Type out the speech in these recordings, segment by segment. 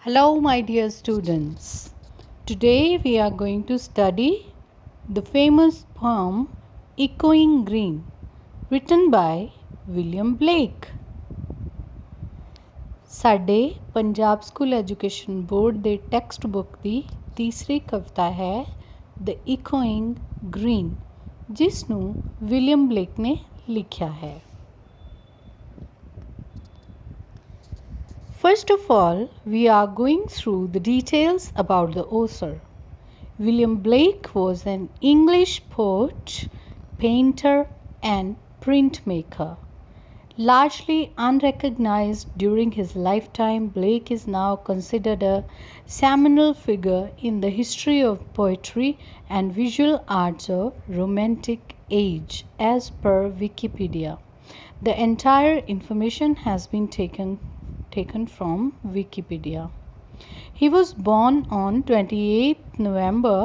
Hello, my dear students. Today we are going to study the famous poem Echoing Green, written by William Blake. ਸਾਡੇ Punjab school education board ਦੇ text book ਦੀ ਤੀਸਰੀ ਕਵਿਤਾ ਹੈ ਦ echoing green, ਜਿਸ ਨੂੰ William Blake ਨੇ ਲਿਖਿਆ ਹੈ। First of all, we are going through the details about the author. William Blake was an English poet, painter, and printmaker. Largely unrecognized during his lifetime, Blake is now considered a seminal figure in the history of poetry and visual arts of Romantic Age, as per Wikipedia. The entire information has been taken from Wikipedia. He was born on 28 November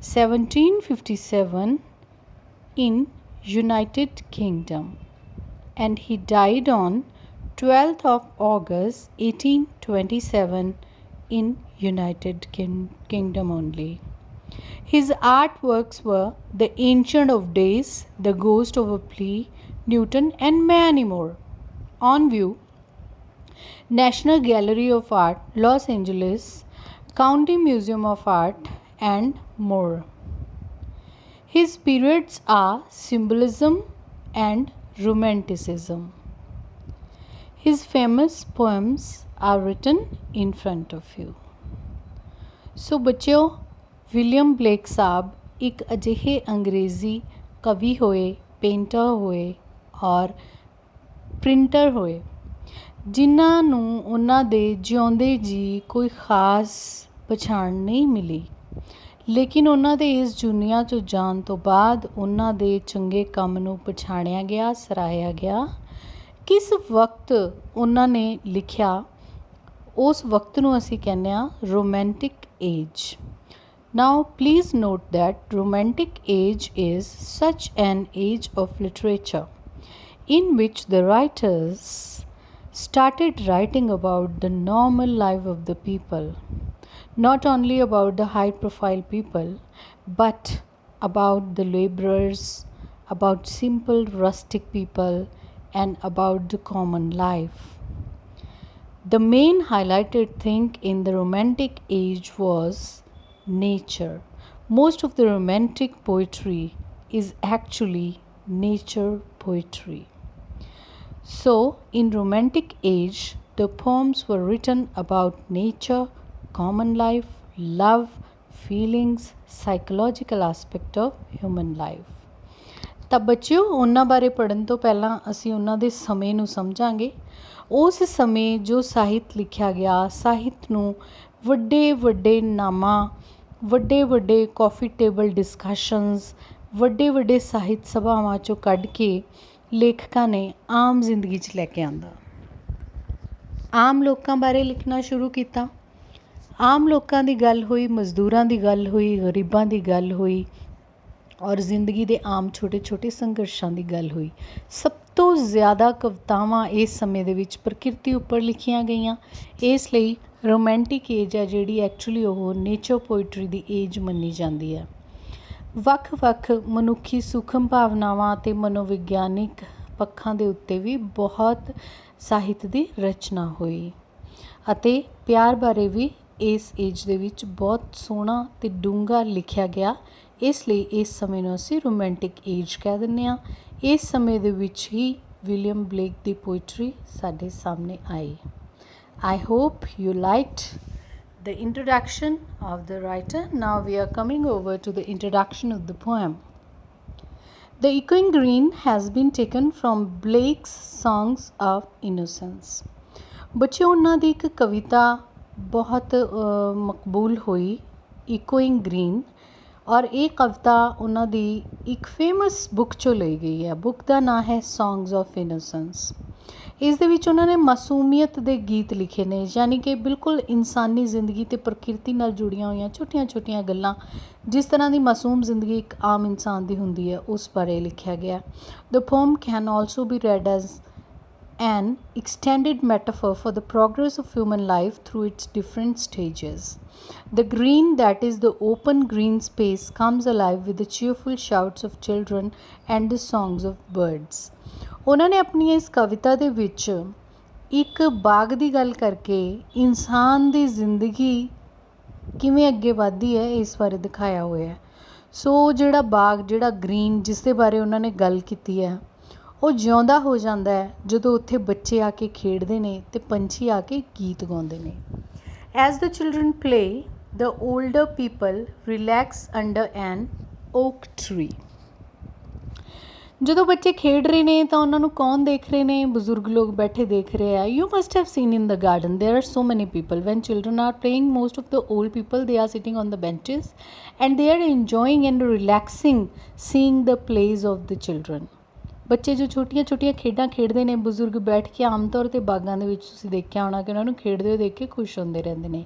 1757 in United Kingdom, and he died on 12th of August 1827 in United Kingdom only. His artworks were The Ancient of Days, The Ghost of a Plea, Newton, and many more. On view: National Gallery of Art, Los Angeles, County Museum of Art, and more. His periods are Symbolism and Romanticism. His famous poems are written in front of you. So बच्चों, William Blake साहब एक अजिहे अंग्रेज़ी कवि होए, painter होए और printer होए जिन्हां नूं उन्हां दे जिउंदे जी कोई खास पछाण नहीं मिली, लेकिन उन्हां दे इस दुनिया चों जाण तो बाद उन्हां दे चंगे काम नूं पछाणिया गया, सराहिया गया। किस वक्त उन्हां ने लिखिया, उस वक्त नूं असीं कहने आ romantic age. Now please note that romantic age is such an age of literature in which the writers started writing about the normal life of the people, not only about the high profile people, but about the laborers, about simple rustic people, and about the common life. The main highlighted thing in the romantic age was nature. Most of the romantic poetry is actually nature poetry. So, in Romantic Age, the poems were written about nature, common life, love, feelings, psychological aspect of human life. ਤਾਂ ਬੱਚਿਓ, ਉਹਨਾਂ ਬਾਰੇ ਪੜ੍ਹਨ ਤੋਂ ਪਹਿਲਾਂ ਅਸੀਂ ਉਹਨਾਂ ਦੇ ਸਮੇਂ ਨੂੰ ਸਮਝਾਂਗੇ। ਉਸ ਸਮੇਂ ਜੋ ਸਾਹਿਤ ਲਿਖਿਆ ਗਿਆ, ਸਾਹਿਤ ਨੂੰ ਵੱਡੇ ਵੱਡੇ ਨਾਮਾਂ, ਵੱਡੇ ਵੱਡੇ ਕਾਫੀ ਟੇਬਲ ਡਿਸਕਸ਼ਨਸ, ਵੱਡੇ ਵੱਡੇ ਸਾਹਿਤ ਸਭਾਵਾਂ 'ਚੋਂ ਕੱਢ ਕੇ ਲੇਖਕਾਂ ਨੇ ਆਮ ਜ਼ਿੰਦਗੀ 'ਚ ਲੈ ਕੇ ਆਂਦਾ, ਆਮ ਲੋਕਾਂ ਬਾਰੇ ਲਿਖਣਾ ਸ਼ੁਰੂ ਕੀਤਾ। ਆਮ ਲੋਕਾਂ ਦੀ ਗੱਲ ਹੋਈ, ਮਜ਼ਦੂਰਾਂ ਦੀ ਗੱਲ ਹੋਈ, ਗਰੀਬਾਂ ਦੀ ਗੱਲ ਹੋਈ ਔਰ ਜ਼ਿੰਦਗੀ ਦੇ ਆਮ ਛੋਟੇ ਛੋਟੇ ਸੰਘਰਸ਼ਾਂ ਦੀ ਗੱਲ ਹੋਈ। ਸਭ ਤੋਂ ਜ਼ਿਆਦਾ ਕਵਿਤਾਵਾਂ ਇਸ ਸਮੇਂ ਦੇ ਵਿੱਚ ਪ੍ਰਕਿਰਤੀ ਉੱਪਰ ਲਿਖੀਆਂ ਗਈਆਂ। ਇਸ ਲਈ ਰੋਮੈਂਟਿਕ ਏਜ ਹੈ ਜਿਹੜੀ, ਐਕਚੁਅਲੀ ਉਹ ਨੇਚਰ ਪੋਇਟਰੀ ਦੀ ਏਜ ਮੰਨੀ ਜਾਂਦੀ ਹੈ। ਵੱਖ-ਵੱਖ ਮਨੁੱਖੀ ਸੂਖਮ ਭਾਵਨਾਵਾਂ ਅਤੇ ਮਨੋਵਿਗਿਆਨਿਕ ਪੱਖਾਂ ਦੇ ਉੱਤੇ ਵੀ ਬਹੁਤ ਸਾਹਿਤ ਦੀ ਰਚਨਾ ਹੋਈ ਅਤੇ ਪਿਆਰ ਬਾਰੇ ਵੀ ਇਸ ਏਜ ਦੇ ਵਿੱਚ ਬਹੁਤ ਸੋਹਣਾ ਅਤੇ ਡੂੰਘਾ ਲਿਖਿਆ ਗਿਆ। ਇਸ ਲਈ ਇਸ ਸਮੇਂ ਨੂੰ ਅਸੀਂ ਰੋਮੈਂਟਿਕ ਏਜ ਕਹਿ ਦਿੰਦੇ ਹਾਂ। ਇਸ ਸਮੇਂ ਦੇ ਵਿੱਚ ਹੀ ਵਿਲੀਅਮ ਬਲੇਕ ਦੀ ਪੋਇਟਰੀ ਸਾਡੇ ਸਾਹਮਣੇ ਆਈ। I hope you liked the introduction of the writer. Now we are coming over to the introduction of the poem. The Echoing Green has been taken from Blake's Songs of Innocence. ਬੱਚਿਓ, ਉਹਨਾਂ ਦੀ ਇੱਕ ਕਵਿਤਾ ਬਹੁਤ ਮਕਬੂਲ ਹੋਈ, Echoing Green, ਔਰ ਇਹ ਕਵਿਤਾ ਉਹਨਾਂ ਦੀ ਇੱਕ ਫੇਮਸ ਬੁੱਕ 'ਚੋਂ ਲਈ ਗਈ ਹੈ। ਬੁੱਕ ਦਾ ਨਾਂ ਹੈ Songs of Innocence. ਇਸ ਦੇ ਵਿੱਚ ਉਹਨਾਂ ਨੇ ਮਾਸੂਮੀਅਤ ਦੇ ਗੀਤ ਲਿਖੇ ਨੇ, ਯਾਨੀ ਕਿ ਬਿਲਕੁਲ ਇਨਸਾਨੀ ਜ਼ਿੰਦਗੀ ਅਤੇ ਪ੍ਰਕਿਰਤੀ ਨਾਲ ਜੁੜੀਆਂ ਹੋਈਆਂ ਛੋਟੀਆਂ ਛੋਟੀਆਂ ਗੱਲਾਂ, ਜਿਸ ਤਰ੍ਹਾਂ ਦੀ ਮਾਸੂਮ ਜ਼ਿੰਦਗੀ ਇੱਕ ਆਮ ਇਨਸਾਨ ਦੀ ਹੁੰਦੀ ਹੈ, ਉਸ ਬਾਰੇ ਲਿਖਿਆ ਗਿਆ। The poem can also be read as an extended metaphor for the progress of human life through its different stages. The green, that is the open green space, comes alive with the cheerful shouts of children and the songs of birds. ਉਹਨਾਂ ਨੇ ਆਪਣੀ ਇਸ ਕਵਿਤਾ ਦੇ ਵਿੱਚ ਇੱਕ ਬਾਗ ਦੀ ਗੱਲ ਕਰਕੇ ਇਨਸਾਨ ਦੀ ਜ਼ਿੰਦਗੀ ਕਿਵੇਂ ਅੱਗੇ ਵੱਧਦੀ ਹੈ ਇਸ ਬਾਰੇ ਦਿਖਾਇਆ ਹੋਇਆ। ਸੋ ਜਿਹੜਾ ਬਾਗ, ਜਿਹੜਾ ਗ੍ਰੀਨ, ਜਿਸ ਦੇ ਬਾਰੇ ਉਹਨਾਂ ਨੇ ਗੱਲ ਕੀਤੀ ਹੈ, ਉਹ ਜਿਉਂਦਾ ਹੋ ਜਾਂਦਾ ਹੈ ਜਦੋਂ ਉੱਥੇ ਬੱਚੇ ਆ ਕੇ ਖੇਡਦੇ ਨੇ ਅਤੇ ਪੰਛੀ ਆ ਕੇ ਗੀਤ ਗਾਉਂਦੇ ਨੇ। ਐਜ਼ ਦ ਚਿਲਡਰਨ ਪਲੇ, ਦ ਓਲਡਰ ਪੀਪਲ ਰਿਲੈਕਸ ਅੰਡਰ ਐਨ ਓਕ ਟਰੀ। ਜਦੋਂ ਬੱਚੇ ਖੇਡ ਰਹੇ ਨੇ ਤਾਂ ਉਹਨਾਂ ਨੂੰ ਕੌਣ ਦੇਖ ਰਹੇ ਨੇ? ਬਜ਼ੁਰਗ ਲੋਕ ਬੈਠੇ ਦੇਖ ਰਹੇ ਆ। You must have seen in the garden there are so many people when children are playing, most of the old people they are sitting on the benches and they are enjoying and relaxing seeing the plays of the children. ਬੱਚੇ ਜੋ ਛੋਟੀਆਂ ਛੋਟੀਆਂ ਖੇਡਾਂ ਖੇਡਦੇ ਨੇ, ਬਜ਼ੁਰਗ ਬੈਠ ਕੇ ਆਮ ਤੌਰ 'ਤੇ ਬਾਗਾਂ ਦੇ ਵਿੱਚ ਤੁਸੀਂ ਦੇਖਿਆ ਹੋਣਾ ਕਿ ਉਹਨਾਂ ਨੂੰ ਖੇਡਦੇ ਹੋਏ ਦੇਖ ਕੇ ਖੁਸ਼ ਹੁੰਦੇ ਰਹਿੰਦੇ ਨੇ।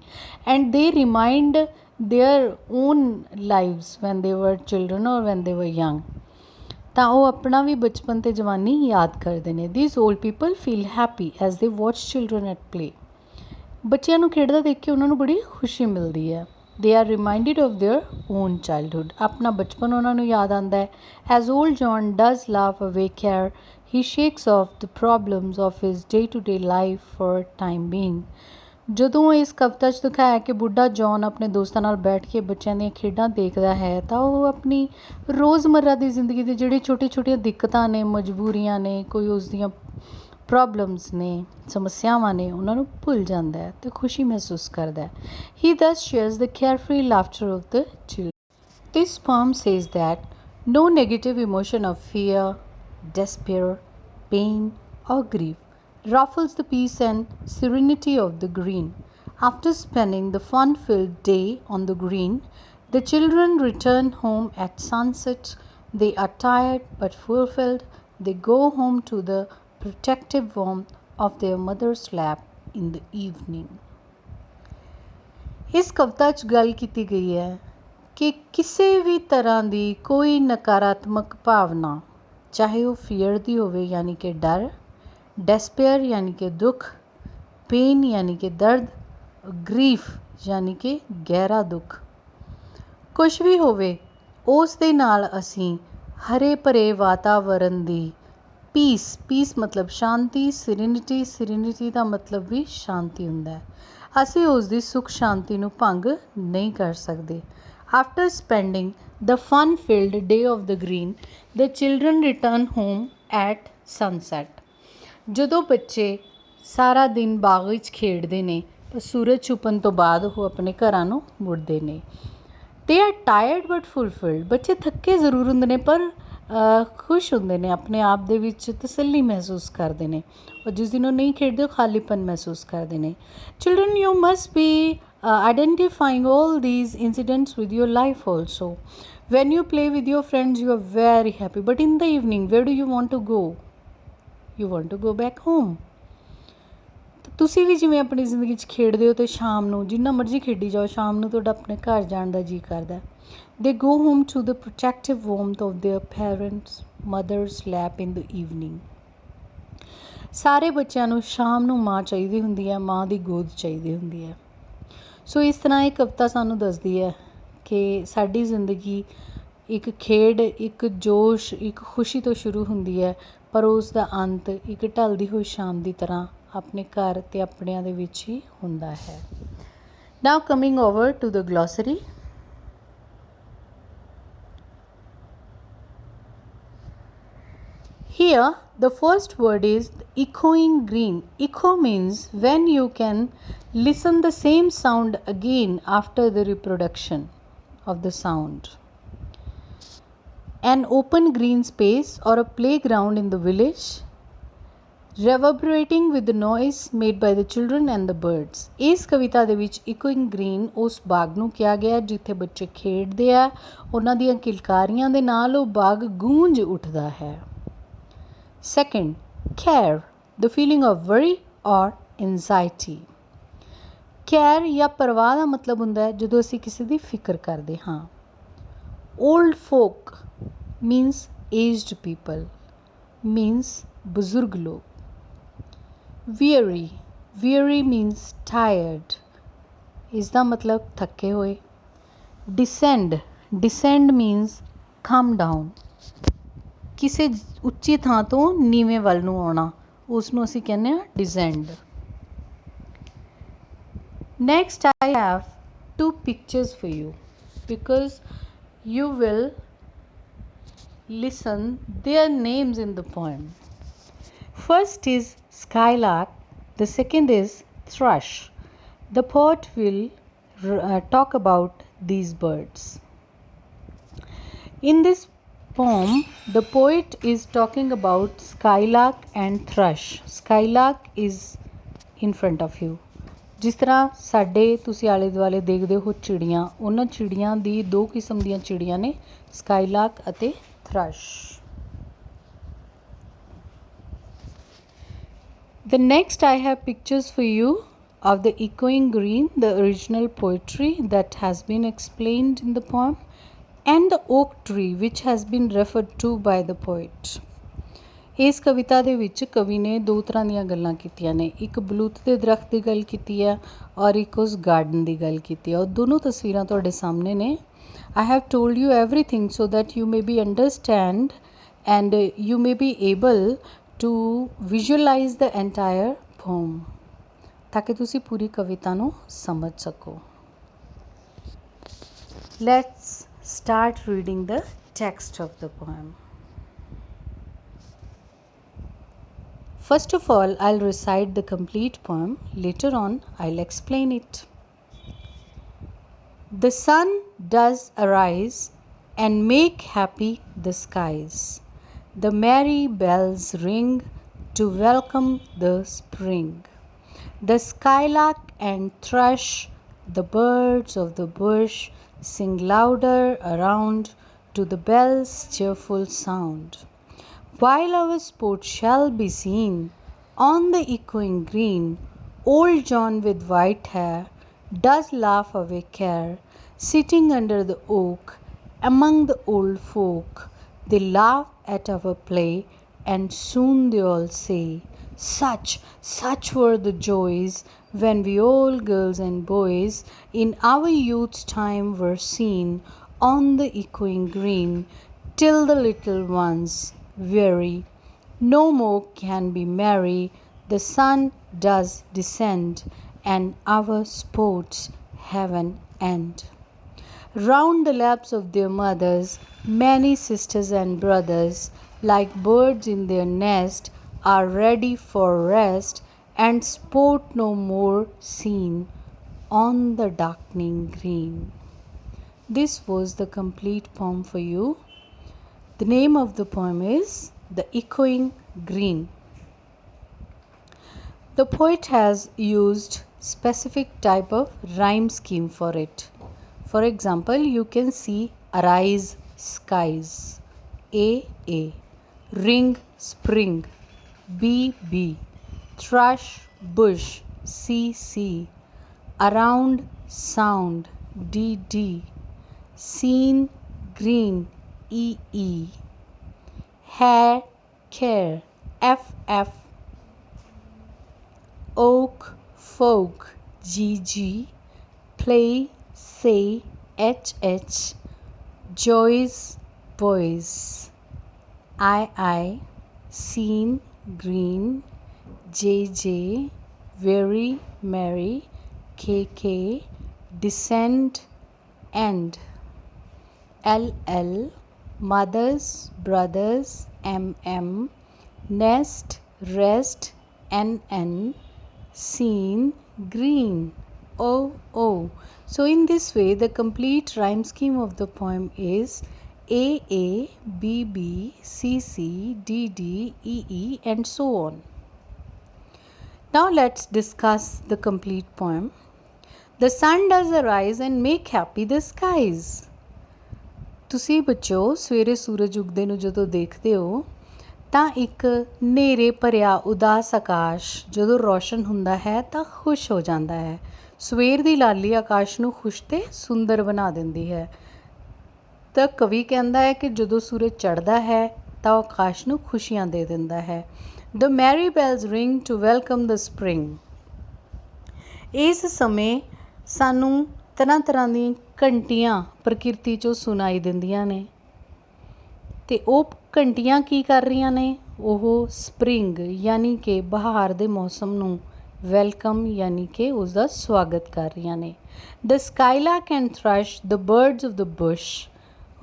And they remind their own lives when they were children ਔਰ ਵੈਨ ਦੇ ਵਰ ਯੰਗ। ਤਾਂ ਉਹ ਆਪਣਾ ਵੀ ਬਚਪਨ ਅਤੇ ਜਵਾਨੀ ਯਾਦ ਕਰਦੇ ਨੇ। ਦੀਸ old people feel happy as ਦੇ ਵਾਚ ਚਿਲਡਰਨ ਐਟ ਪਲੇ। ਬੱਚਿਆਂ ਨੂੰ ਖੇਡਦਾ ਦੇਖ ਕੇ ਉਹਨਾਂ ਨੂੰ ਬੜੀ ਖੁਸ਼ੀ ਮਿਲਦੀ ਹੈ। They are reminded of their own childhood. ਆਪਣਾ ਬਚਪਨ ਉਹਨਾਂ ਨੂੰ ਯਾਦ ਆਉਂਦਾ ਹੈ। As old John does laugh away care, he shakes off the problems of his day to day life for time being. ਜਦੋਂ ਇਸ ਕਵਿਤਾ 'ਚ ਦਿਖਾਇਆ ਕਿ ਬੁੱਢਾ ਜੌਨ ਆਪਣੇ ਦੋਸਤਾਂ ਨਾਲ ਬੈਠ ਕੇ ਬੱਚਿਆਂ ਦੀਆਂ ਖੇਡਾਂ ਦੇਖਦਾ ਹੈ, ਤਾਂ ਉਹ ਆਪਣੀ ਰੋਜ਼ਮर्रा ਦੀ ਜ਼ਿੰਦਗੀ ਦੀ ਜਿਹੜੀ ਛੋਟੀ ਛੋਟੀਆਂ ਦਿੱਕਤਾਂ ਨੇ, ਮਜਬੂਰੀਆਂ ਨੇ, ਕੋਈ ਉਸ ਦੀਆਂ ਪ੍ਰੋਬਲਮਸ ਨੇ, ਸਮੱਸਿਆਵਾਂ ਨੇ, ਉਹਨਾਂ ਨੂੰ ਭੁੱਲ ਜਾਂਦਾ ਹੈ ਅਤੇ ਖੁਸ਼ੀ ਮਹਿਸੂਸ ਕਰਦਾ ਹੈ। He thus shares the carefree laughter of the children. This poem says that no negative emotion of fear, despair, pain or grief ruffles the peace and serenity of the green. After spending the fun-filled day on the green, the children return home at sunset. They are tired but fulfilled. They go home to the protective warmth of their mother's lap in the evening. ਇਸ ਕਵਿਤਾ 'ਚ ਗੱਲ ਕੀਤੀ ਗਈ ਹੈ ਕਿ ਕਿਸੇ ਵੀ ਤਰ੍ਹਾਂ ਦੀ ਕੋਈ ਨਕਾਰਾਤਮਕ ਭਾਵਨਾ, ਚਾਹੇ ਉਹ ਫੀਅਰ ਦੀ ਹੋਵੇ ਯਾਨੀ ਕਿ ਡਰ, ਡੈਸਪੇਅਰ ਯਾਨੀ ਕਿ ਦੁੱਖ, ਪੇਨ ਯਾਨੀ ਕਿ ਦਰਦ, ਗਰੀਫ ਯਾਨੀ ਕਿ ਗਹਿਰਾ ਦੁੱਖ, ਕੁਛ ਵੀ ਹੋਵੇ, ਉਸ ਦੇ ਨਾਲ ਅਸੀਂ ਹਰੇ ਭਰੇ ਵਾਤਾਵਰਨ ਦੀ ਪੀਸ ਮਤਲਬ ਸ਼ਾਂਤੀ, ਸਿਰਨਿਟੀ ਦਾ ਮਤਲਬ ਵੀ ਸ਼ਾਂਤੀ ਹੁੰਦਾ ਹੈ, ਅਸੀਂ ਉਸ ਦੀ ਸੁੱਖ ਸ਼ਾਂਤੀ ਨੂੰ ਭੰਗ ਨਹੀਂ ਕਰ ਸਕਦੇ। After spending the fun filled day of the green, the children return home at sunset. ਜਦੋਂ ਬੱਚੇ ਸਾਰਾ ਦਿਨ ਬਾਗ ਵਿੱਚ ਖੇਡਦੇ ਨੇ ਤਾਂ ਸੂਰਜ ਛੁਪਣ ਤੋਂ ਬਾਅਦ ਉਹ ਆਪਣੇ ਘਰਾਂ ਨੂੰ ਮੁੜਦੇ ਨੇ। ਦੇ ਆਰ ਟਾਇਰਡ ਬਟ ਫੁਲਫਿਲਡ। ਬੱਚੇ ਥੱਕੇ ਜ਼ਰੂਰ ਹੁੰਦੇ ਨੇ ਪਰ ਖੁਸ਼ ਹੁੰਦੇ ਨੇ, ਆਪਣੇ ਆਪ ਦੇ ਵਿੱਚ ਤਸੱਲੀ ਮਹਿਸੂਸ ਕਰਦੇ ਨੇ, ਔਰ ਜਿਸ ਦਿਨ ਉਹ ਨਹੀਂ ਖੇਡਦੇ ਉਹ ਖਾਲੀਪਨ ਮਹਿਸੂਸ ਕਰਦੇ ਨੇ। Children, you must B identifying all these incidents with your life also. When you play with your friends, you are very happy, but in the evening, where do you want to go? You want to go back home. ਤੁਸੀਂ ਵੀ ਜਿਵੇਂ ਆਪਣੀ ਜ਼ਿੰਦਗੀ 'ਚ ਖੇਡਦੇ ਹੋ ਅਤੇ ਸ਼ਾਮ ਨੂੰ ਜਿੰਨਾ ਮਰਜ਼ੀ ਖੇਡੀ ਜਾਓ, ਸ਼ਾਮ ਨੂੰ ਤੁਹਾਡਾ ਆਪਣੇ ਘਰ ਜਾਣ ਦਾ ਜੀਅ ਕਰਦਾ। They go home to the protective warmth of their parents' mother's lap in the evening. ਸਾਰੇ ਬੱਚਿਆਂ ਨੂੰ ਸ਼ਾਮ ਨੂੰ ਮਾਂ ਚਾਹੀਦੀ ਹੁੰਦੀ ਹੈ, ਮਾਂ ਦੀ ਗੋਦ ਚਾਹੀਦੀ ਹੁੰਦੀ ਹੈ। ਸੋ ਇਸ ਤਰ੍ਹਾਂ ਇਹ ਕਵਿਤਾ ਸਾਨੂੰ ਦੱਸਦੀ ਹੈ ਕਿ ਸਾਡੀ ਜ਼ਿੰਦਗੀ ਇੱਕ ਖੇਡ, ਇੱਕ ਜੋਸ਼, ਇੱਕ ਖੁਸ਼ੀ ਤੋਂ ਸ਼ੁਰੂ ਹੁੰਦੀ ਹੈ, ਪਰ ਉਸ ਦਾ ਅੰਤ ਇੱਕ ਢਲਦੀ ਹੋਈ ਸ਼ਾਮ ਦੀ ਤਰ੍ਹਾਂ ਆਪਣੇ ਘਰ ਅਤੇ ਆਪਣਿਆਂ ਦੇ ਵਿੱਚ ਹੀ ਹੁੰਦਾ ਹੈ। Now coming over to the glossary. Here the first word is echoing green. Echo means when you can listen the same sound again after the reproduction of the sound. An open green space or a playground in the village, reverberating with the noise made by the children and the birds. ਇਸ ਕਵਿਤਾ ਦੇ ਵਿੱਚ echoing green ਉਸ ਬਾਗ ਨੂੰ ਕਿਹਾ ਗਿਆ ਜਿੱਥੇ ਬੱਚੇ ਖੇਡਦੇ ਆ, ਉਹਨਾਂ ਦੀਆਂ ਕਿਲਕਾਰੀਆਂ ਦੇ ਨਾਲ ਉਹ ਬਾਗ ਗੂੰਜ ਉੱਠਦਾ ਹੈ। Second, care, the feeling of worry or anxiety. care ਜਾਂ ਪਰਵਾਹ ਦਾ ਮਤਲਬ ਹੁੰਦਾ ਹੈ ਜਦੋਂ ਅਸੀਂ ਕਿਸੇ ਦੀ ਫਿਕਰ ਕਰਦੇ ਹਾਂ। old folk means aged people, means ਬਜ਼ੁਰਗ ਲੋਕ। weary, weary means tired, इसदा मतलब थके हुए। descend, descend means come down, ਕਿਸੇ ਉੱਚੀ ਥਾਂ ਤੋਂ ਨੀਵੇਂ ਵੱਲ ਨੂੰ ਆਉਣਾ, ਉਸ ਨੂੰ ਅਸੀਂ ਕਹਿੰਦੇ ਹਾਂ descend। Next I have two pictures for you because you will listen their names in the poem. First is skylark, the second is thrush. The poet will talk about these birds. In this poem, the poet is talking about skylark and thrush. Skylark is in front of you. ਜਿਸ ਤਰ੍ਹਾਂ ਸਾਡੇ ਤੁਸੀਂ ਆਲੇ ਦੁਆਲੇ ਦੇਖਦੇ ਹੋ ਚਿੜੀਆਂ, ਉਹਨਾਂ ਚਿੜੀਆਂ ਦੀ ਦੋ ਕਿਸਮ ਦੀਆਂ ਚਿੜੀਆਂ ਨੇ, ਸਕਾਈਲਾਰਕ ਅਤੇ ਥਰਸ਼। The next I have pictures for you of the echoing green, the original poetry that has been explained in the poem, and the oak tree which has been referred to by the poet. ਇਸ ਕਵਿਤਾ ਦੇ ਵਿੱਚ ਕਵੀ ਨੇ ਦੋ ਤਰ੍ਹਾਂ ਦੀਆਂ ਗੱਲਾਂ ਕੀਤੀਆਂ ਨੇ, ਇੱਕ ਬਲੂਤ ਦੇ ਦਰਖਤ ਦੀ ਗੱਲ ਕੀਤੀ ਹੈ ਔਰ ਇੱਕ ਉਸ ਗਾਰਡਨ ਦੀ ਗੱਲ ਕੀਤੀ ਹੈ, ਔਰ ਦੋਨੋਂ ਤਸਵੀਰਾਂ ਤੁਹਾਡੇ ਸਾਹਮਣੇ ਨੇ। I have told you everything so that you may be understand and you may be able to visualize the entire poem, ਤਾਂ ਕਿ ਤੁਸੀਂ ਪੂਰੀ ਕਵਿਤਾ ਨੂੰ ਸਮਝ ਸਕੋ। Let's start reading the text of the poem. First of all, I'll recite the complete poem. Later on, I'll explain it. The sun does arise and make happy the skies. The merry bells ring to welcome the spring. The skylark and thrush, the birds of the bush, sing louder around to the bells' cheerful sound. While our sport shall be seen on the echoing green, old John with white hair does laugh away care, sitting under the oak among the old folk. They laugh at our play, and soon they all say, such were the joys when we all girls and boys in our youth's time were seen on the echoing green, till the little ones weary no more can be merry. The sun does descend and our sports have an end. Round the laps of their mothers many sisters and brothers, like birds in their nest, are ready for rest, and sport no more seen on the darkening green. This was the complete poem for you. The name of the poem is The Echoing Green. The poet has used specific type of rhyme scheme for it. For example, you can see arise skies, A, ring spring, B, thrush bush, C, around sound, D, scene green, E, hair care, F, oak folk, G, play say, H, joys boys, I, scene green, J, very merry, K, descend end, L, mothers brothers, M, nest rest, N, scene green, O. So in this way the complete rhyme scheme of the poem is A, B, C, D, E, and so on. Now let's discuss the complete poem. The sun does arise and make happy the skies. ਤੁਸੀਂ ਬੱਚੋ ਸਵੇਰੇ ਸੂਰਜ ਉਗਦੇ ਨੂੰ ਜਦੋਂ ਦੇਖਦੇ ਹੋ ਤਾਂ ਇੱਕ ਹਨੇਰੇ ਭਰਿਆ ਉਦਾਸ ਆਕਾਸ਼ ਜਦੋਂ ਰੋਸ਼ਨ ਹੁੰਦਾ ਹੈ ਤਾਂ ਖੁਸ਼ ਹੋ ਜਾਂਦਾ ਹੈ। ਸਵੇਰ ਦੀ ਲਾਲੀ ਆਕਾਸ਼ ਨੂੰ ਖੁਸ਼ ਤੇ ਸੁੰਦਰ ਬਣਾ ਦਿੰਦੀ ਹੈ। ਤਾਂ ਕਵੀ ਕਹਿੰਦਾ ਹੈ ਕਿ ਜਦੋਂ ਸੂਰਜ ਚੜ੍ਹਦਾ ਹੈ ਤਾਂ ਉਹ ਆਕਾਸ਼ ਨੂੰ ਖੁਸ਼ੀਆਂ ਦੇ ਦਿੰਦਾ ਹੈ। The merry bells ring to welcome the spring. ਇਸ ਸਮੇਂ ਸਾਨੂੰ ਤਰ੍ਹਾਂ ਤਰ੍ਹਾਂ ਦੀਆਂ ਘੰਟੀਆਂ ਪ੍ਰਕਿਰਤੀ 'ਚੋਂ ਸੁਣਾਈ ਦਿੰਦੀਆਂ ਨੇ ਅਤੇ ਉਹ ਘੰਟੀਆਂ ਕੀ ਕਰ ਰਹੀਆਂ ਨੇ, ਉਹ ਸਪਰਿੰਗ ਯਾਨੀ ਕਿ ਬਹਾਰ ਦੇ ਮੌਸਮ ਨੂੰ ਵੈਲਕਮ ਯਾਨੀ ਕਿ ਉਸ ਦਾ ਸਵਾਗਤ ਕਰ ਰਹੀਆਂ ਨੇ। The skylark and thrush the birds of the bush.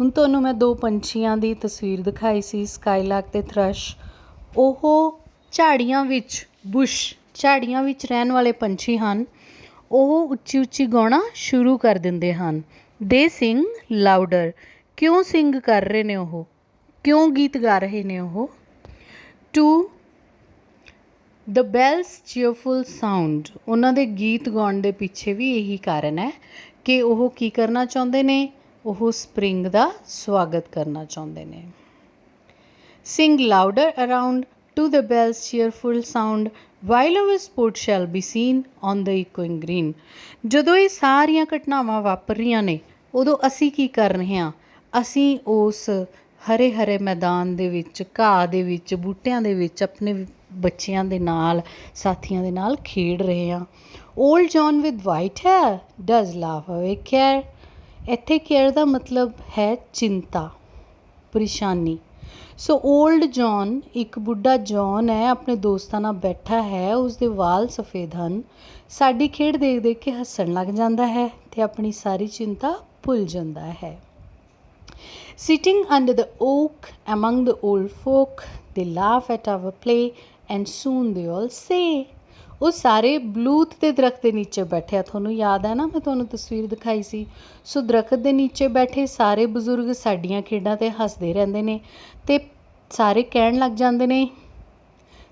ਹੁਣ ਤੁਹਾਨੂੰ ਮੈਂ ਦੋ ਪੰਛੀਆਂ ਦੀ ਤਸਵੀਰ ਦਿਖਾਈ ਸੀ, ਸਕਾਈਲੈਕ ਅਤੇ ਥਰਸ਼। ਉਹ ਝਾੜੀਆਂ ਵਿੱਚ, ਝਾੜੀਆਂ ਵਿੱਚ ਰਹਿਣ ਵਾਲੇ ਪੰਛੀ ਹਨ। ਉਹ ਉੱਚੀ ਉੱਚੀ ਗਾਉਣਾ ਸ਼ੁਰੂ ਕਰ ਦਿੰਦੇ ਹਨ। ਦੇ ਸਿੰਗ ਲਾਊਡਰ। ਕਿਉਂ ਸਿੰਗ ਕਰ ਰਹੇ ਨੇ ਉਹ, ਕਿਉਂ ਗੀਤ ਗਾ ਰਹੇ ਨੇ ਉਹ? To the bells cheerful sound. ਉਹਨਾਂ ਦੇ ਗੀਤ ਗਾਉਣ ਦੇ ਪਿੱਛੇ ਵੀ ਇਹੀ ਕਾਰਨ ਹੈ ਕਿ ਉਹ ਕੀ ਕਰਨਾ ਚਾਹੁੰਦੇ ਨੇ, ਉਹ ਸਪਰਿੰਗ ਦਾ ਸਵਾਗਤ ਕਰਨਾ ਚਾਹੁੰਦੇ ਨੇ। Sing louder around to the bells cheerful sound while our sport shall be seen on the echoing green. ਜਦੋਂ ਇਹ ਸਾਰੀਆਂ ਘਟਨਾਵਾਂ ਵਾਪਰ ਰਹੀਆਂ ਨੇ ਉਦੋਂ ਅਸੀਂ ਕੀ ਕਰ ਰਹੇ ਹਾਂ, ਅਸੀਂ ਉਸ ਹਰੇ ਹਰੇ ਮੈਦਾਨ ਦੇ ਵਿੱਚ, ਘਾਹ ਦੇ ਵਿੱਚ, ਬੂਟਿਆਂ ਦੇ ਵਿੱਚ ਆਪਣੇ ਬੱਚਿਆਂ ਦੇ ਨਾਲ, ਸਾਥੀਆਂ ਦੇ ਨਾਲ ਖੇਡ ਰਹੇ ਹਾਂ। Old John with white hair does laugh away care. ਇੱਥੇ ਕੇਅਰ ਦਾ ਮਤਲਬ ਹੈ ਚਿੰਤਾ, ਪਰੇਸ਼ਾਨੀ। ਸੋ ਓਲਡ ਜੌਨ, ਇੱਕ ਬੁੱਢਾ ਜੌਨ ਹੈ, ਆਪਣੇ ਦੋਸਤਾਂ ਨਾਲ ਬੈਠਾ ਹੈ, ਉਸਦੇ ਵਾਲ ਸਫੇਦ ਹਨ, ਸਾਡੀ ਖੇਡ ਦੇਖ ਦੇਖ ਕੇ ਹੱਸਣ ਲੱਗ ਜਾਂਦਾ ਹੈ ਅਤੇ ਆਪਣੀ ਸਾਰੀ ਚਿੰਤਾ ਭੁੱਲ ਜਾਂਦਾ ਹੈ। Sitting under the oak among the old folk, they laugh at our play and soon they all say। ਉਹ ਸਾਰੇ ਬਲੂਤ ਦੇ ਦਰਖਤ ਦੇ ਨੀਚੇ ਬੈਠੇ ਆ। ਤੁਹਾਨੂੰ ਯਾਦ ਹੈ ਨਾ, ਮੈਂ ਤੁਹਾਨੂੰ ਤਸਵੀਰ ਦਿਖਾਈ ਸੀ। ਸੋ ਦਰਖਤ ਦੇ ਨੀਚੇ ਬੈਠੇ ਸਾਰੇ ਬਜ਼ੁਰਗ ਸਾਡੀਆਂ ਖੇਡਾਂ 'ਤੇ ਹੱਸਦੇ ਰਹਿੰਦੇ ਨੇ ਅਤੇ ਸਾਰੇ ਕਹਿਣ ਲੱਗ ਜਾਂਦੇ ਨੇ,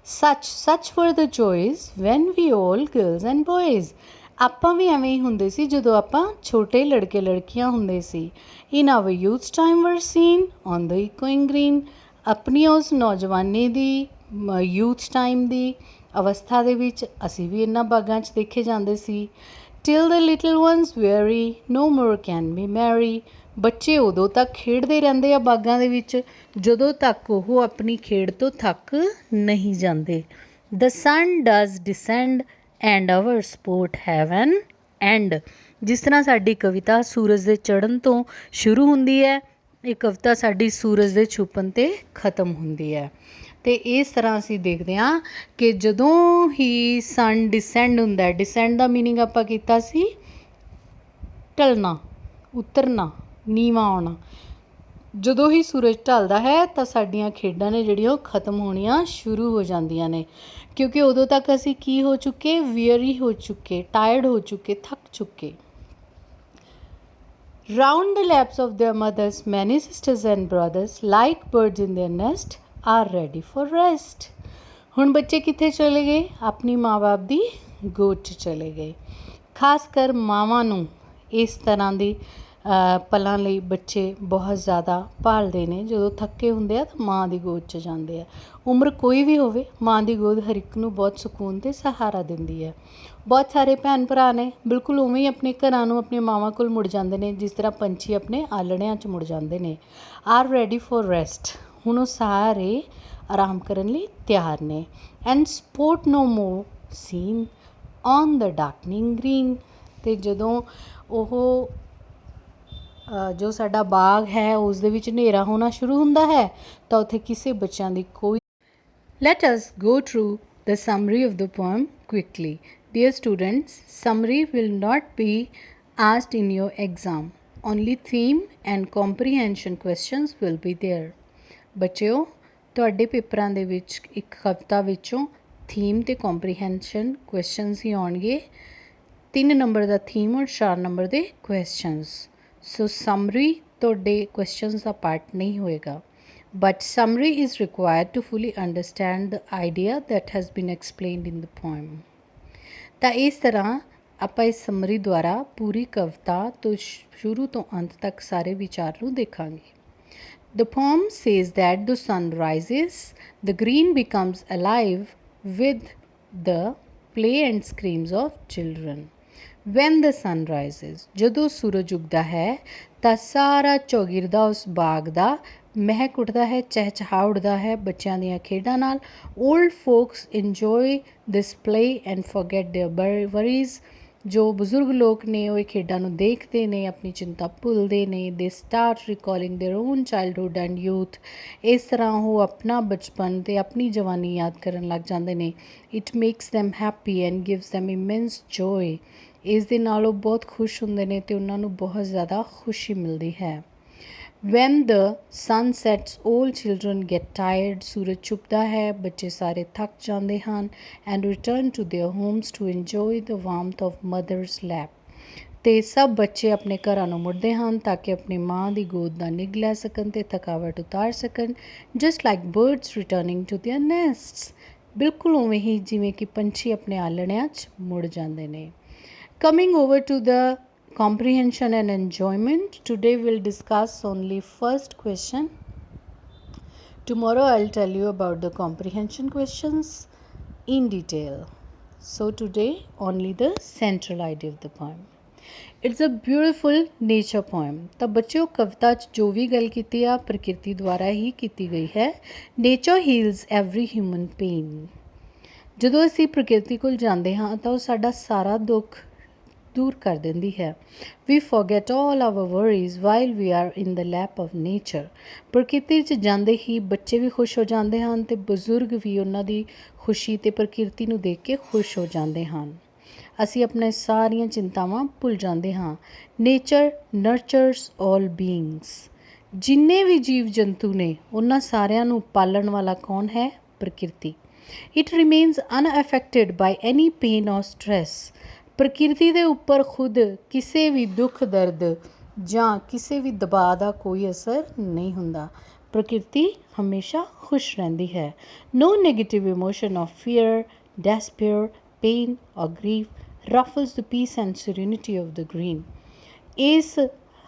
ਸੱਚ were the joys when we all girls and boys। ਆਪਾਂ ਵੀ ਐਵੇਂ ਹੀ ਹੁੰਦੇ ਸੀ ਜਦੋਂ ਆਪਾਂ ਛੋਟੇ ਲੜਕੇ ਲੜਕੀਆਂ ਹੁੰਦੇ ਸੀ। ਇਨ ਆਵਰ ਯੂਥ ਟਾਈਮ ਵਰ scene on the echoing green. ਆਪਣੀ ਉਸ ਨੌਜਵਾਨੀ ਦੀ, ਯੂਥ ਟਾਈਮ ਦੀ ਅਵਸਥਾ ਦੇ ਵਿੱਚ ਅਸੀਂ ਵੀ ਇਹਨਾਂ ਬਾਗਾਂ 'ਚ ਦੇਖੇ ਜਾਂਦੇ ਸੀ। Till the little ones weary no more can be merry. ਬੱਚੇ ਉਦੋਂ ਤੱਕ ਖੇਡਦੇ ਰਹਿੰਦੇ ਆ ਬਾਗਾਂ ਦੇ ਵਿੱਚ ਜਦੋਂ ਤੱਕ ਉਹ ਆਪਣੀ ਖੇਡ ਤੋਂ ਥੱਕ ਨਹੀਂ ਜਾਂਦੇ। The sun does descend and our sport have an end. ਜਿਸ ਤਰ੍ਹਾਂ ਸਾਡੀ ਕਵਿਤਾ ਸੂਰਜ ਦੇ ਚੜ੍ਹਨ ਤੋਂ ਸ਼ੁਰੂ ਹੁੰਦੀ ਹੈ, ਇਹ ਕਵਿਤਾ ਸਾਡੀ ਸੂਰਜ ਦੇ ਛੁਪਣ 'ਤੇ ਖਤਮ ਹੁੰਦੀ ਹੈ। ਅਤੇ ਇਸ ਤਰ੍ਹਾਂ ਅਸੀਂ ਦੇਖਦੇ ਹਾਂ ਕਿ ਜਦੋਂ ਹੀ ਸਨ ਡਿਸੈਂਡ ਹੁੰਦਾ, ਡਿਸੈਂਡ ਦਾ ਮੀਨਿੰਗ ਆਪਾਂ ਕੀਤਾ ਸੀ ਢਲਣਾ, ਉਤਰਨਾ, ਨੀਵਾਂ ਆਉਣਾ। ਜਦੋਂ ਹੀ ਸੂਰਜ ਢਲਦਾ ਹੈ ਤਾਂ ਸਾਡੀਆਂ ਖੇਡਾਂ ਨੇ ਜਿਹੜੀਆਂ ਉਹ ਖਤਮ ਹੋਣੀਆਂ ਸ਼ੁਰੂ ਹੋ ਜਾਂਦੀਆਂ ਨੇ, ਕਿਉਂਕਿ ਉਦੋਂ ਤੱਕ ਅਸੀਂ ਕੀ ਹੋ ਚੁੱਕੇ, ਵੀਅਰੀ ਹੋ ਚੁੱਕੇ, ਟਾਇਰਡ ਹੋ ਚੁੱਕੇ, ਥੱਕ ਚੁੱਕੇ। Round the laps of their mothers many sisters and brothers like birds in their nest are ready for rest. ਹੁਣ ਬੱਚੇ ਕਿੱਥੇ ਚਲੇ ਗਏ, ਆਪਣੀ ਮਾਂ ਬਾਪ ਦੀ ਗੋਦ 'ਚ ਚਲੇ ਗਏ। ਖਾਸ ਕਰ ਮਾਵਾਂ ਨੂੰ ਇਸ ਤਰ੍ਹਾਂ ਦੀ ਪਲਾਂ ਲਈ ਬੱਚੇ ਬਹੁਤ ਜ਼ਿਆਦਾ ਭਾਲਦੇ ਨੇ। ਜਦੋਂ ਥੱਕੇ ਹੁੰਦੇ ਆ ਤਾਂ ਮਾਂ ਦੀ ਗੋਦ 'ਚ ਜਾਂਦੇ ਆ। ਉਮਰ ਕੋਈ ਵੀ ਹੋਵੇ, ਮਾਂ ਦੀ ਗੋਦ ਹਰ ਇੱਕ ਨੂੰ ਬਹੁਤ ਸਕੂਨ ਅਤੇ ਸਹਾਰਾ ਦਿੰਦੀ ਹੈ। ਬਹੁਤ ਸਾਰੇ ਭੈਣ ਭਰਾ ਨੇ ਬਿਲਕੁਲ ਉਵੇਂ ਹੀ ਆਪਣੇ ਘਰਾਂ ਨੂੰ, ਆਪਣੀਆਂ ਮਾਵਾਂ ਕੋਲ ਮੁੜ ਜਾਂਦੇ ਨੇ ਜਿਸ ਤਰ੍ਹਾਂ ਪੰਛੀ ਆਪਣੇ ਆਲਣਿਆਂ 'ਚ ਮੁੜ ਜਾਂਦੇ ਨੇ। Are ready for rest. ਹੁਣ ਉਹ ਸਾਰੇ ਆਰਾਮ ਕਰਨ ਲਈ ਤਿਆਰ ਨੇ। And sport no more seen on the darkening green. ਅਤੇ ਜਦੋਂ ਉਹ ਜੋ ਸਾਡਾ ਬਾਗ ਹੈ ਉਸ ਦੇ ਵਿੱਚ ਹਨੇਰਾ ਹੋਣਾ ਸ਼ੁਰੂ ਹੁੰਦਾ ਹੈ ਤਾਂ ਉੱਥੇ ਕਿਸੇ ਬੱਚਿਆਂ ਦੀ ਕੋਈ। Let us go through the summary of the poem quickly. Dear students, summary will not be asked in your exam. Only theme and comprehension questions will be there. ਬੱਚਿਓ, ਤੁਹਾਡੇ ਪੇਪਰਾਂ ਦੇ ਵਿੱਚ ਇੱਕ ਕਵਿਤਾ ਵਿੱਚੋਂ ਥੀਮ ਅਤੇ ਕੰਪਰੀਹੈਂਸ਼ਨ ਕੁਐਸਚਨਸ ਹੀ ਆਉਣਗੇ। 3 number ਦਾ theme ਔਰ 4 ਨੰਬਰ ਦੇ ਕੁਐਸਚਨਸ। ਸੋ ਸਮਰੀ ਤੁਹਾਡੇ ਕੁਐਸਚਨਸ ਦਾ ਪਾਰਟ ਨਹੀਂ ਹੋਏਗਾ, but summary is required to fully understand the idea that has been explained in the poem. ਤਾਂ ਇਸ ਤਰ੍ਹਾਂ ਆਪਾਂ ਇਸ ਸਮਰੀ ਦੁਆਰਾ ਪੂਰੀ ਕਵਿਤਾ ਤੋਂ ਸ਼ੁਰੂ ਤੋਂ ਅੰਤ ਤੱਕ ਸਾਰੇ ਵਿਚਾਰ ਨੂੰ ਦੇਖਾਂਗੇ। The poem says that the sun rises, the green becomes alive with the play and screams of children. When the sun rises, ਜਦੋਂ ਸੂਰਜ ਉੱਗਦਾ ਹੈ ਤਾਂ ਸਾਰਾ ਚੌਗਿਰਦਾ ਉਸ ਬਾਗ ਦਾ ਮਹਿਕ ਉੱਠਦਾ ਹੈ, ਚਹਿਚਹਾ ਉੱਠਦਾ ਹੈ ਬੱਚਿਆਂ ਦੀਆਂ ਖੇਡਾਂ ਨਾਲ। Old folks enjoy this play and forget their worries. ਜੋ ਬਜ਼ੁਰਗ ਲੋਕ ਨੇ ਉਹ ਇਹ ਖੇਡਾਂ ਨੂੰ ਦੇਖਦੇ ਨੇ, ਆਪਣੀ ਚਿੰਤਾ ਭੁੱਲਦੇ ਨੇ। They start recalling their own childhood and youth. ਇਸ ਤਰ੍ਹਾਂ ਉਹ ਆਪਣਾ ਬਚਪਨ ਅਤੇ ਆਪਣੀ ਜਵਾਨੀ ਯਾਦ ਕਰਨ ਲੱਗ ਜਾਂਦੇ ਨੇ। It makes them happy and gives them immense joy. ਇਸ ਦੇ ਨਾਲ ਉਹ ਬਹੁਤ ਖੁਸ਼ ਹੁੰਦੇ ਨੇ ਅਤੇ ਉਹਨਾਂ ਨੂੰ ਬਹੁਤ ਜ਼ਿਆਦਾ ਖੁਸ਼ੀ ਮਿਲਦੀ ਹੈ। When the sun sets all children get tired। ਸੂਰਜ ਛੁਪਦਾ ਹੈ, ਬੱਚੇ ਸਾਰੇ ਥੱਕ ਜਾਂਦੇ ਹਨ। and return to their homes to enjoy the warmth of mother's lap। ਅਤੇ ਸਭ ਬੱਚੇ ਆਪਣੇ ਘਰਾਂ ਨੂੰ ਮੁੜਦੇ ਹਨ ਤਾਂ ਕਿ ਆਪਣੀ ਮਾਂ ਦੀ ਗੋਦ ਦਾ ਨਿੱਘ ਲੈ ਸਕਣ ਅਤੇ ਥਕਾਵਟ ਉਤਾਰ ਸਕਣ। just like birds returning to their nests। ਬਿਲਕੁਲ ਉਵੇਂ ਹੀ ਜਿਵੇਂ ਕਿ ਪੰਛੀ ਆਪਣੇ ਆਲਣਿਆਂ 'ਚ ਮੁੜ ਜਾਂਦੇ ਨੇ। coming over to the comprehension and enjoyment, today we'll discuss only first question. Tomorrow I'll tell you about the comprehension questions in detail. So today only the central idea of the poem। It's a beautiful nature poem। ਤਾਂ ਬੱਚਿਓ ਕਵਿਤਾ 'ਚ ਜੋ ਵੀ ਗੱਲ ਕੀਤੀ ਆ ਪ੍ਰਕਿਰਤੀ ਦੁਆਰਾ ਹੀ ਕੀਤੀ ਗਈ ਹੈ। nature heals every human pain। ਜਦੋਂ ਅਸੀਂ ਪ੍ਰਕਿਰਤੀ ਕੋਲ ਜਾਂਦੇ ਹਾਂ ਤਾਂ ਉਹ ਸਾਡਾ ਸਾਰਾ ਦੁੱਖ ਦੂਰ ਕਰ ਦਿੰਦੀ ਹੈ। We forget all our worries while we are in the lap of nature. ਪ੍ਰਕਿਰਤੀ 'ਚ ਜਾਂਦੇ ਹੀ ਬੱਚੇ ਵੀ ਖੁਸ਼ ਹੋ ਜਾਂਦੇ ਹਨ ਅਤੇ ਬਜ਼ੁਰਗ ਵੀ ਉਹਨਾਂ ਦੀ ਖੁਸ਼ੀ ਅਤੇ ਪ੍ਰਕਿਰਤੀ ਨੂੰ ਦੇਖ ਕੇ ਖੁਸ਼ ਹੋ ਜਾਂਦੇ ਹਨ। ਅਸੀਂ ਆਪਣੇ ਸਾਰੀਆਂ ਚਿੰਤਾਵਾਂ ਭੁੱਲ ਜਾਂਦੇ ਹਾਂ। ਨੇਚਰ ਨਰਚਰਸ ਆਲ ਬੀਇੰਗਸ। ਜਿੰਨੇ ਵੀ ਜੀਵ ਜੰਤੂ ਨੇ ਉਹਨਾਂ ਸਾਰਿਆਂ ਨੂੰ ਪਾਲਣ ਵਾਲਾ ਕੌਣ ਹੈ? ਪ੍ਰਕਿਰਤੀ। It remains unaffected by any pain or stress. ਪ੍ਰਕਿਰਤੀ ਦੇ ਉੱਪਰ ਖੁਦ ਕਿਸੇ ਵੀ ਦੁੱਖ ਦਰਦ ਜਾਂ ਕਿਸੇ ਵੀ ਦਬਾਅ ਦਾ ਕੋਈ ਅਸਰ ਨਹੀਂ ਹੁੰਦਾ। ਪ੍ਰਕਿਰਤੀ ਹਮੇਸ਼ਾ ਖੁਸ਼ ਰਹਿੰਦੀ ਹੈ। No negative emotion of fear, despair, pain or grief ruffles the peace and serenity of the green. ਇਸ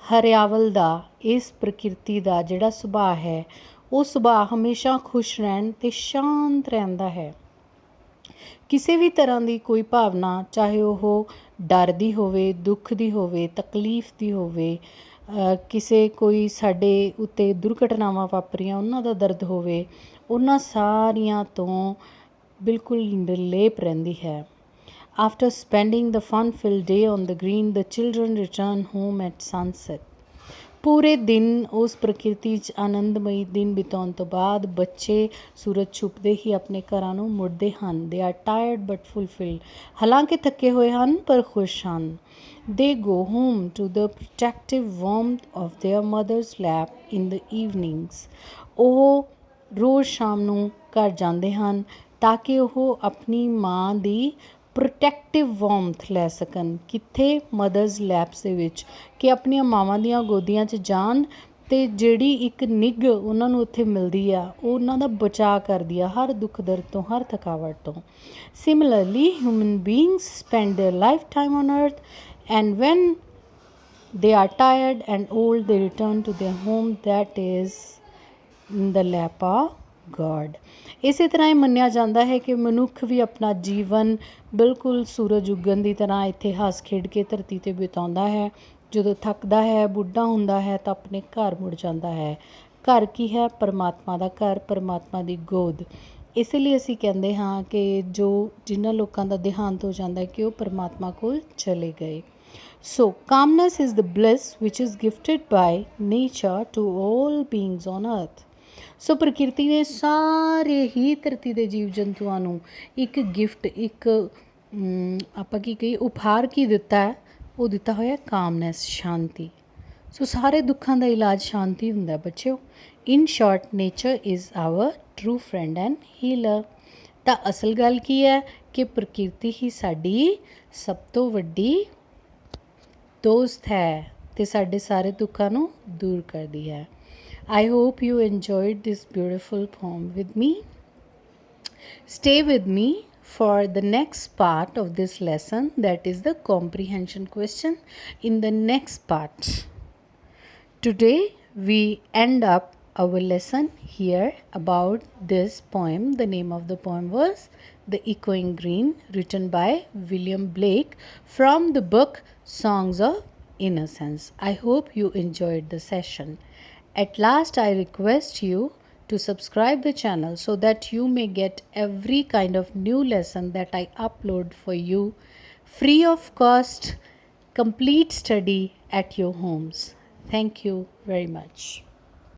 ਹਰਿਆਵਲ ਦਾ, ਇਸ ਪ੍ਰਕਿਰਤੀ ਦਾ ਜਿਹੜਾ ਸੁਭਾਅ ਹੈ ਉਹ ਸੁਭਾਅ ਹਮੇਸ਼ਾ ਖੁਸ਼ ਰਹਿਣ ਅਤੇ ਸ਼ਾਂਤ ਰਹਿੰਦਾ ਹੈ। ਕਿਸੇ ਵੀ ਤਰ੍ਹਾਂ ਦੀ ਕੋਈ ਭਾਵਨਾ, ਚਾਹੇ ਉਹ ਡਰ ਦੀ ਹੋਵੇ, ਦੁੱਖ ਦੀ ਹੋਵੇ, ਤਕਲੀਫ ਦੀ ਹੋਵੇ, ਕਿਸੇ ਕੋਈ ਸਾਡੇ ਉੱਤੇ ਦੁਰਘਟਨਾਵਾਂ ਵਾਪਰੀਆਂ ਉਹਨਾਂ ਦਾ ਦਰਦ ਹੋਵੇ, ਉਹਨਾਂ ਸਾਰੀਆਂ ਤੋਂ ਬਿਲਕੁਲ ਨਿਰਲੇਪ ਰਹਿੰਦੀ ਹੈ। After spending the fun filled day on the green the children return home at sunset. ਪੂਰੇ ਦਿਨ ਉਸ ਪ੍ਰਕਿਰਤੀ 'ਚ ਆਨੰਦਮਈ ਦਿਨ ਬਿਤਾਉਣ ਤੋਂ ਬਾਅਦ ਬੱਚੇ ਸੂਰਜ ਛੁਪਦੇ ਹੀ ਆਪਣੇ ਘਰਾਂ ਨੂੰ ਮੁੜਦੇ ਹਨ। ਦੇ ਆਰ ਟਾਇਰਡ ਬਟ ਫੁਲਫਿਲਡ। ਹਾਲਾਂਕਿ ਥੱਕੇ ਹੋਏ ਹਨ ਪਰ ਖੁਸ਼ ਹਨ। They go home to the protective warmth of their mothers lap in the evenings. ਉਹ ਰੋਜ਼ ਸ਼ਾਮ ਨੂੰ ਘਰ ਜਾਂਦੇ ਹਨ ਤਾਂ ਕਿ ਉਹ ਆਪਣੀ ਮਾਂ ਦੀ ਪ੍ਰੋਟੈਕਟਿਵ ਵਾਰਮਥ ਲੈ ਸਕਣ। ਕਿੱਥੇ? ਮਦਰਸ ਲੈਪਸ ਦੇ ਵਿੱਚ, ਕਿ ਆਪਣੀਆਂ ਮਾਵਾਂ ਦੀਆਂ ਗੋਦੀਆਂ 'ਚ ਜਾਣ ਅਤੇ ਜਿਹੜੀ ਇੱਕ ਨਿੱਘ ਉਹਨਾਂ ਨੂੰ ਉੱਥੇ ਮਿਲਦੀ ਆ ਉਹ ਉਹਨਾਂ ਦਾ ਬਚਾਅ ਕਰਦੀ ਆ ਹਰ ਦੁੱਖ ਦਰਦ ਤੋਂ, ਹਰ ਥਕਾਵਟ ਤੋਂ। Similarly human beings spend their life time on earth and when they are tired and old they return to their home that is in the lap of God. ਇਸੇ ਤਰ੍ਹਾਂ ਇਹ ਮੰਨਿਆ ਜਾਂਦਾ ਹੈ ਕਿ ਮਨੁੱਖ ਵੀ ਆਪਣਾ ਜੀਵਨ ਬਿਲਕੁਲ ਸੂਰਜ ਉੱਗਣ ਦੀ ਤਰ੍ਹਾਂ ਇੱਥੇ ਹੱਸ ਖੇਡ ਕੇ ਧਰਤੀ 'ਤੇ ਬਿਤਾਉਂਦਾ ਹੈ। ਜਦੋਂ ਥੱਕਦਾ ਹੈ, ਬੁੱਢਾ ਹੁੰਦਾ ਹੈ ਤਾਂ ਆਪਣੇ ਘਰ ਮੁੜ ਜਾਂਦਾ ਹੈ। ਘਰ ਕੀ ਹੈ? ਪਰਮਾਤਮਾ ਦਾ ਘਰ, ਪਰਮਾਤਮਾ ਦੀ ਗੋਦ। ਇਸੇ ਲਈ ਅਸੀਂ ਕਹਿੰਦੇ ਹਾਂ ਕਿ ਜਿਨ੍ਹਾਂ ਲੋਕਾਂ ਦਾ ਦੇਹਾਂਤ ਹੋ ਜਾਂਦਾ ਹੈ ਕਿ ਉਹ ਪਰਮਾਤਮਾ ਕੋਲ ਚਲੇ ਗਏ। So commonness is the bliss which is gifted by nature to all beings on earth. So ਪ੍ਰਕਿਰਤੀ ਨੇ ਸਾਰੇ ਹੀ ਧਰਤੀ ਦੇ ਜੀਵ ਜੰਤੂਆਂ ਨੂੰ ਇੱਕ ਗਿਫਟ, ਇੱਕ ਆਪਾਂ ਕੀ ਕਹੀਏ ਉਪਹਾਰ ਕੀ ਦਿੱਤਾ ਹੈ? ਉਹ ਦਿੱਤਾ ਹੋਇਆ ਕਾਮਨੈਸ, ਸ਼ਾਂਤੀ। ਸੋ ਸਾਰੇ ਦੁੱਖਾਂ ਦਾ ਇਲਾਜ ਸ਼ਾਂਤੀ ਹੁੰਦਾ ਬੱਚਿਓ। ਇਨ short nature is our true friend and healer. ਤਾਂ ਅਸਲ ਗੱਲ ਕੀ ਹੈ ਕਿ ਪ੍ਰਕਿਰਤੀ ਹੀ ਸਾਡੀ ਸਭ ਤੋਂ ਵੱਡੀ ਦੋਸਤ ਹੈ ਅਤੇ ਸਾਡੇ ਸਾਰੇ ਦੁੱਖਾਂ ਨੂੰ ਦੂਰ ਕਰਦੀ ਹੈ। I hope you enjoyed this beautiful poem with me. Stay with me for the next part of this lesson, that is the comprehension question in the next part. Today we end up our lesson here about this poem. The name of the poem was The Echoing Green, written by William Blake from the book Songs of Innocence. I hope you enjoyed the session. At last, I request you to subscribe the channel so that you may get every kind of new lesson that I upload for you free of cost, complete study at your homes. Thank you very much.